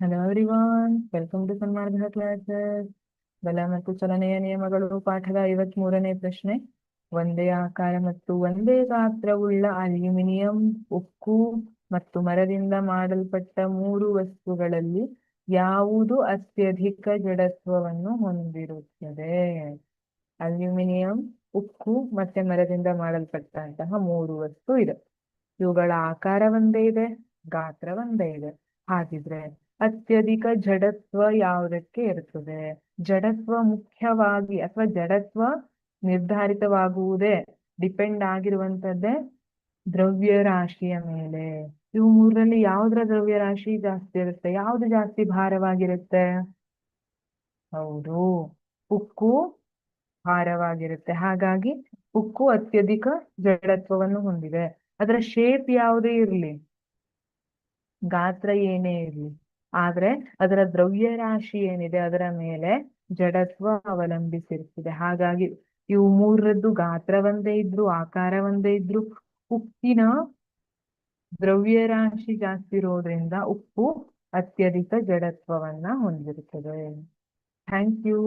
Hello everyone, welcome to Sanmarga classes. ಬಲ ಮತ್ತು ಚಲನೆಯ ನಿಯಮಗಳು ಪಾಠದ 53ನೇ ಪ್ರಶ್ನೆ. ಒಂದೇ ಆಕಾರ ಮತ್ತು ಒಂದೇ ಗಾತ್ರವುಳ್ಳ ಅಲ್ಯೂಮಿನಿಯಂ, ಉಕ್ಕು ಮತ್ತು ಮರದಿಂದ ಮಾಡಲ್ಪಟ್ಟ ಮೂರು ವಸ್ತುಗಳಲ್ಲಿ ಯಾವುದು ಅತ್ಯಧಿಕ ಜಡತ್ವವನ್ನು ಹೊಂದಿರುತ್ತದೆ? ಅಲ್ಯೂಮಿನಿಯಂ, ಉಕ್ಕು ಮತ್ತೆ ಮರದಿಂದ ಮಾಡಲ್ಪಟ್ಟಂತಹ ಮೂರು ವಸ್ತು ಇದೆ. ಇವುಗಳ ಆಕಾರ ಒಂದೇ ಇದೆ, ಗಾತ್ರ ಒಂದೇ ಇದೆ. ಹಾಗಿದ್ರೆ ಅತ್ಯಧಿಕ ಜಡತ್ವ ಯಾವುದಕ್ಕೆ ಇರುತ್ತದೆ? ಜಡತ್ವ ಮುಖ್ಯವಾಗಿ ಅಥವಾ ಜಡತ್ವ ನಿರ್ಧಾರಿತವಾಗುವುದೇ, ಡಿಪೆಂಡ್ ಆಗಿರುವಂತದ್ದೇ ದ್ರವ್ಯರಾಶಿಯ ಮೇಲೆ. ಇವು ಮೂರರಲ್ಲಿ ಯಾವುದರ ದ್ರವ್ಯರಾಶಿ ಜಾಸ್ತಿ ಇರುತ್ತೆ? ಯಾವುದು ಜಾಸ್ತಿ ಭಾರವಾಗಿರುತ್ತೆ? ಹೌದು, ಉಕ್ಕು ಭಾರವಾಗಿರುತ್ತೆ. ಹಾಗಾಗಿ ಉಕ್ಕು ಅತ್ಯಧಿಕ ಜಡತ್ವವನ್ನು ಹೊಂದಿದೆ. ಅದರ ಶೇಪ್ ಯಾವುದೇ ಇರಲಿ, ಗಾತ್ರ ಏನೇ ಇರಲಿ, ಆದ್ರೆ ಅದರ ದ್ರವ್ಯರಾಶಿ ಏನಿದೆ ಅದರ ಮೇಲೆ ಜಡತ್ವ ಅವಲಂಬಿಸಿರ್ತದೆ. ಹಾಗಾಗಿ ಇವು ಮೂರರದ್ದು ಗಾತ್ರ ಒಂದೇ ಇದ್ರು, ಆಕಾರ ಒಂದೇ ಇದ್ರು, ಉಕ್ಕಿನ ದ್ರವ್ಯರಾಶಿ ಜಾಸ್ತಿ ಇರೋದ್ರಿಂದ ಉಕ್ಕು ಅತ್ಯಧಿಕ ಜಡತ್ವವನ್ನ ಹೊಂದಿರುತ್ತದೆ. Thank you.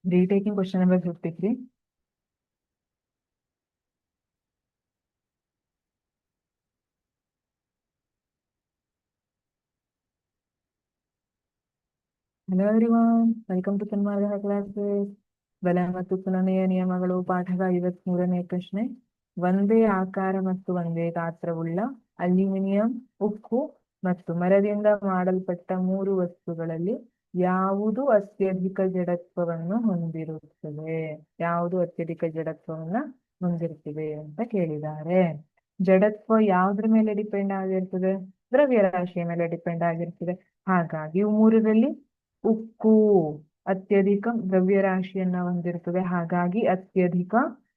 Retaking question number 53. Hello everyone, welcome to Sanmarga classes. ಬಲ ಮತ್ತು ಚಲನೆಯ ನಿಯಮಗಳು ಪಾಠದ 53ನೇ ಪ್ರಶ್ನೆ. ಒಂದೇ ಆಕಾರ ಮತ್ತು ಒಂದೇ ಗಾತ್ರವುಳ್ಳ ಅಲ್ಯೂಮಿನಿಯಂ, ಉಕ್ಕು ಮತ್ತು ಮರದಿಂದ ಮಾಡಲ್ಪಟ್ಟ ಮೂರು ವಸ್ತುಗಳಲ್ಲಿ ಯಾವುದು ಅತ್ಯಧಿಕ ಜಡತ್ವವನ್ನು ಹೊಂದಿರುತ್ತದೆ? ಯಾವುದು ಅತ್ಯಧಿಕ ಜಡತ್ವವನ್ನ ಹೊಂದಿರುತ್ತದೆ ಅಂತ ಕೇಳಿದ್ದಾರೆ. ಜಡತ್ವ ಯಾವ್ದ್ರ ಮೇಲೆ ಡಿಪೆಂಡ್ ಆಗಿರ್ತದೆ? ದ್ರವ್ಯರಾಶಿಯ ಮೇಲೆ ಡಿಪೆಂಡ್ ಆಗಿರ್ತದೆ. ಹಾಗಾಗಿ ಇವು ಮೂರರಲ್ಲಿ ಉಕ್ಕು ಅತ್ಯಧಿಕ ದ್ರವ್ಯರಾಶಿಯನ್ನ ಹೊಂದಿರುತ್ತದೆ. ಹಾಗಾಗಿ ಅತ್ಯಧಿಕ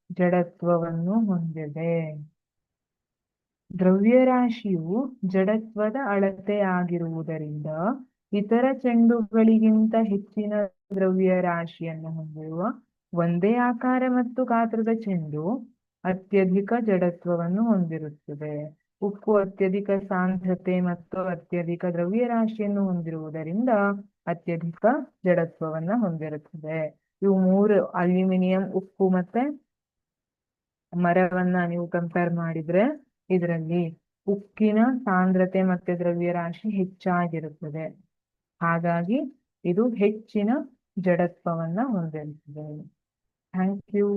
ಜಡತ್ವವನ್ನು ಹೊಂದಿದೆ. ದ್ರವ್ಯರಾಶಿಯು ಜಡತ್ವದ ಅಳತೆಯಾಗಿರುವುದರಿಂದ ಇತರ ಚೆಂಡುಗಳಿಗಿಂತ ಹೆಚ್ಚಿನ ದ್ರವ್ಯರಾಶಿಯನ್ನು ಹೊಂದಿರುವ ಒಂದೇ ಆಕಾರ ಮತ್ತು ಗಾತ್ರದ ಚೆಂಡು ಅತ್ಯಧಿಕ ಜಡತ್ವವನ್ನು ಹೊಂದಿರುತ್ತದೆ. ಉಕ್ಕು ಅತ್ಯಧಿಕ ಸಾಂದ್ರತೆ ಮತ್ತು ಅತ್ಯಧಿಕ ದ್ರವ್ಯರಾಶಿಯನ್ನು ಹೊಂದಿರುವುದರಿಂದ ಅತ್ಯಧಿಕ ಜಡತ್ವವನ್ನ ಹೊಂದಿರುತ್ತದೆ. ಇವು ಮೂರು, ಅಲ್ಯೂಮಿನಿಯಂ, ಉಕ್ಕು ಮತ್ತೆ ಮರವನ್ನ ನೀವು ಕಂಪೇರ್ ಮಾಡಿದ್ರೆ ಇದರಲ್ಲಿ ಉಕ್ಕಿನ ಸಾಂದ್ರತೆ ಮತ್ತೆ ದ್ರವ್ಯರಾಶಿ ಹೆಚ್ಚಾಗಿರುತ್ತದೆ. ಹಾಗಾಗಿ ಇದು ಹೆಚ್ಚಿನ ಜಡತ್ವವನ್ನ ಹೊಂದಿರುತ್ತದೆ. Thank you.